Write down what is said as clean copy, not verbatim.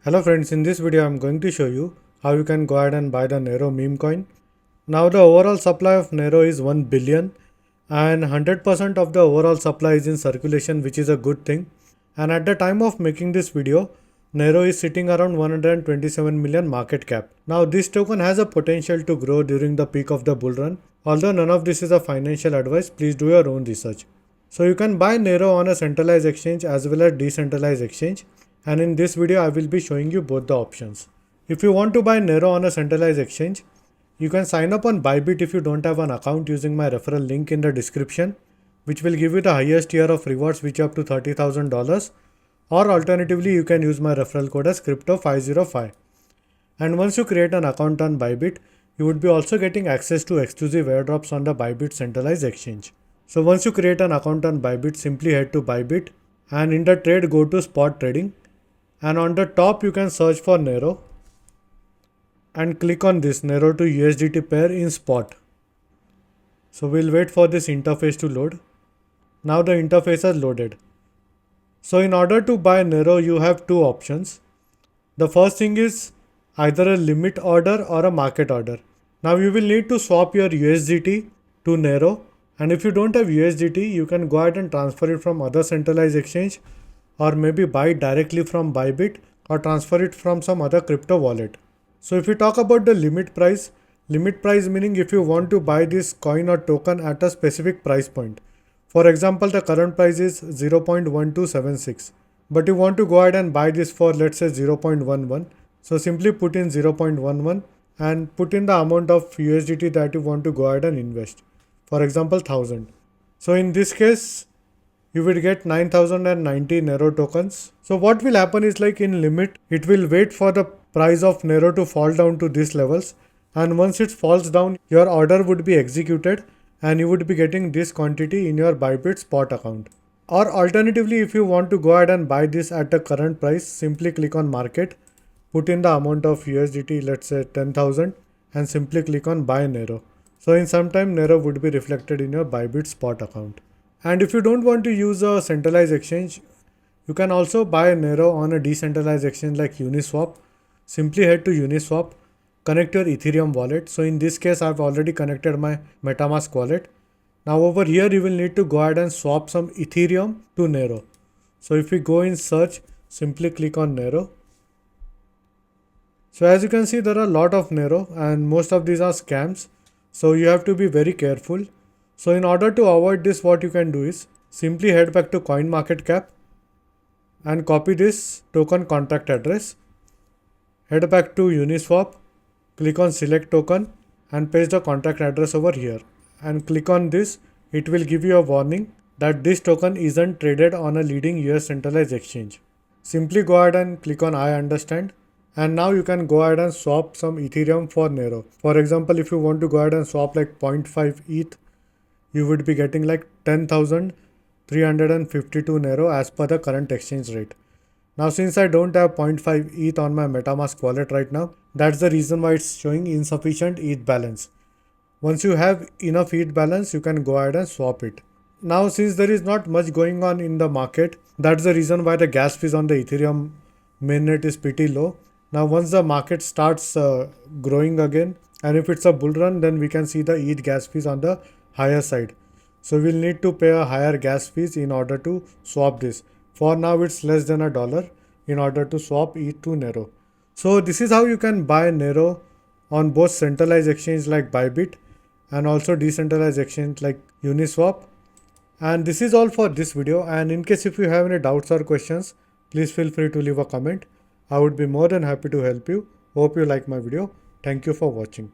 Hello friends, in this video I'm going to show you how you can go ahead and buy the Neiro meme coin. Now the overall supply of Neiro is 1 billion and 100% of the overall supply is in circulation, which is a good thing. And at the time of making this video, Neiro is sitting around 127 million market cap. Now this token has a potential to grow during the peak of the bull run. Although none of this is a financial advice, please do your own research. So you can buy Neiro on a centralized exchange as well as decentralized exchange. And in this video I will be showing you both the options. If you want to buy Neiro on a centralized exchange, you can sign up on Bybit if you don't have an account using my referral link in the description, which will give you the highest tier of rewards, which up to $30,000, or alternatively you can use my referral code as crypto505. And once you create an account on Bybit, you would be also getting access to exclusive airdrops on the Bybit centralized exchange. So once you create an account on Bybit, simply head to Bybit and in the trade go to spot trading. And on the top you can search for Neiro and click on this Neiro to USDT pair in spot. So we'll wait for this interface to load. Now the interface has loaded. So in order to buy Neiro you have two options. The first thing is either a limit order or a market order. Now you will need to swap your USDT to Neiro, and if you don't have USDT you can go ahead and transfer it from other centralized exchange, or maybe buy it directly from Bybit or transfer it from some other crypto wallet. So if we talk about the limit price meaning if you want to buy this coin or token at a specific price point. For example, the current price is 0.1276, but you want to go ahead and buy this for, let's say, 0.11. So simply put in 0.11 and put in the amount of USDT that you want to go ahead and invest. For example, 1000. So in this case, you will get 9090 Neiro tokens. So what will happen is, like in limit, it will wait for the price of Neiro to fall down to these levels, and once it falls down, your order would be executed and you would be getting this quantity in your Bybit spot account. Or alternatively, if you want to go ahead and buy this at the current price, simply click on market, put in the amount of USDT, let's say 10,000, and simply click on buy Neiro. So in some time Neiro would be reflected in your Bybit spot account. And if you don't want to use a centralized exchange, you can also buy Neiro on a decentralized exchange like Uniswap. Simply head to Uniswap, connect your Ethereum wallet. So in this case, I've already connected my MetaMask wallet. Now over here, you will need to go ahead and swap some Ethereum to Neiro. So if we go in search, simply click on Neiro. So as you can see, there are a lot of Neiro and most of these are scams. So you have to be very careful. So in order to avoid this, what you can do is simply head back to CoinMarketCap and copy this token contract address. Head back to Uniswap, click on select token and paste the contract address over here and click on this. It will give you a warning that this token isn't traded on a leading US centralized exchange. Simply go ahead and click on I understand, and now you can go ahead and swap some Ethereum for Neiro. For example, if you want to go ahead and swap like 0.5 ETH, you would be getting like 10,352 Neiro as per the current exchange rate. Now since I don't have 0.5 ETH on my MetaMask wallet right now, that's the reason why it's showing insufficient ETH balance. Once you have enough ETH balance, you can go ahead and swap it. Now since there is not much going on in the market, that's the reason why the gas fees on the Ethereum mainnet is pretty low. Now once the market starts growing again, and if it's a bull run, then we can see the ETH gas fees on the higher side. So we'll need to pay a higher gas fees in order to swap this. For now it's less than $1 in order to swap ETH to Neiro. So this is how you can buy Neiro on both centralized exchange like Bybit and also decentralized exchange like Uniswap. And this is all for this video, and in case if you have any doubts or questions, please feel free to leave a comment. I would be more than happy to help you. Hope you like my video. Thank you for watching.